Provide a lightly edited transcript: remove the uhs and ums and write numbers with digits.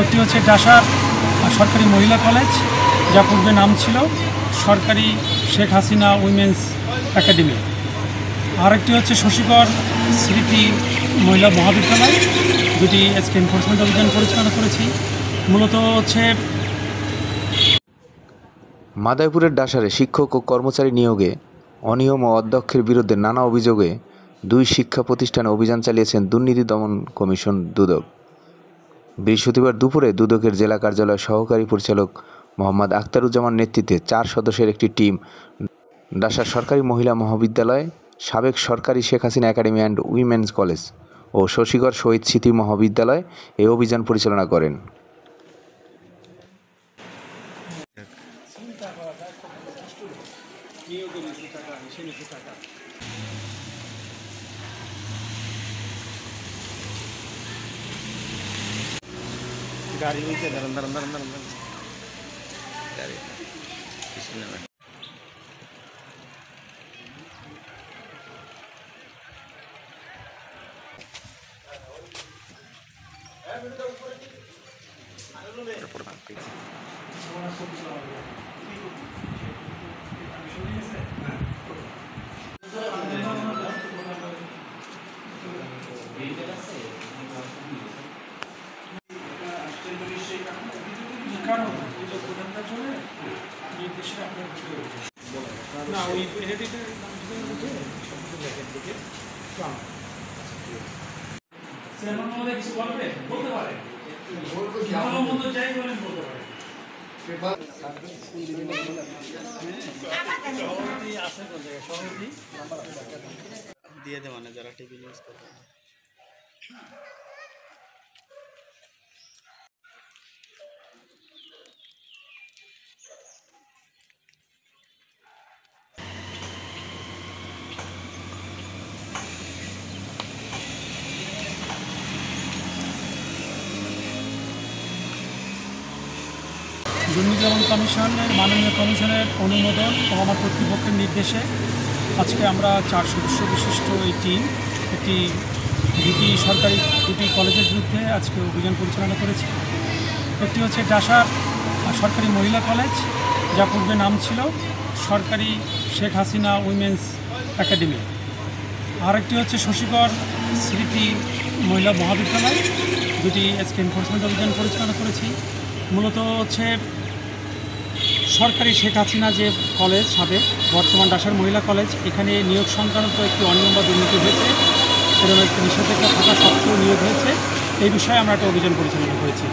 একটি হচ্ছে ডাসার সরকারি মহিলা কলেজ, যা পূর্বে নাম ছিল সরকারি শেখ হাসিনা উইমেন্স একাডেমি। আরেকটি হচ্ছে শশীগড় স্মৃতি মহিলা মহাবিদ্যালয়, দুটি আজকে এনফোর্সমেন্ট অভিযান পরিচালনা করেছি। মূলত হচ্ছে মাদারীপুরের ডাসারে শিক্ষক ও কর্মচারী নিয়োগে অনিয়ম ও অধ্যক্ষের বিরুদ্ধে নানা অভিযোগে 2 শিক্ষা প্রতিষ্ঠানে অভিযান চালিয়েছেন দুর্নীতি দমন কমিশন দুদক। বৃহস্পতিবার দুপুরে দুদকের জেলা কার্যালয়ের সহকারী পরিচালক মোহাম্মদ আখতারুজ্জামান নেতৃত্বে 4 সদস্যের একটি টিম ডাসা সরকারি মহিলা মহাবিদ্যালয়, সাবেক সরকারি Sheikh Hasina academy and women's college ও শশীগড় শহীদ স্মৃতি মহাবিদ্যালয় এই অভিযান পরিচালনা করেন। गाड़ी नीचे अंदर अंदर अंदर अंदर गाड़ी इसमें দিয়ে দে মানে যারা টিভি নিউজ করে। দুর্নীতি দমন কমিশনের মাননীয় কমিশনের অনুমোদন ও আমার কর্তৃপক্ষের নির্দেশে আজকে আমরা 4 সদস্য বিশিষ্ট এই টিম দুটি সরকারি কলেজের বিরুদ্ধে আজকে অভিযান পরিচালনা করেছি। একটি হচ্ছে ডাসার সরকারি মহিলা কলেজ, যা পূর্বে নাম ছিল সরকারি শেখ হাসিনা উইমেন্স একাডেমি। আরেকটি হচ্ছে শশীগড় স্মৃতি মহিলা মহাবিদ্যালয়, দুটি আজকে এনফোর্সমেন্ট অভিযান পরিচালনা করেছি। মূলত হচ্ছে সরকারি শেখ হাসিনা যে কলেজ সাবেক, বর্তমান ডাসার মহিলা কলেজ, এখানে নিয়োগ সংক্রান্ত একটি অনিয়ম বা দুর্নীতি হয়েছে, এরকম একটি নিষেধাজ্ঞা থাকা সত্ত্বেও নিয়োগ হয়েছে। এই বিষয়ে আমরা একটা অভিযান পরিচালনা করেছি।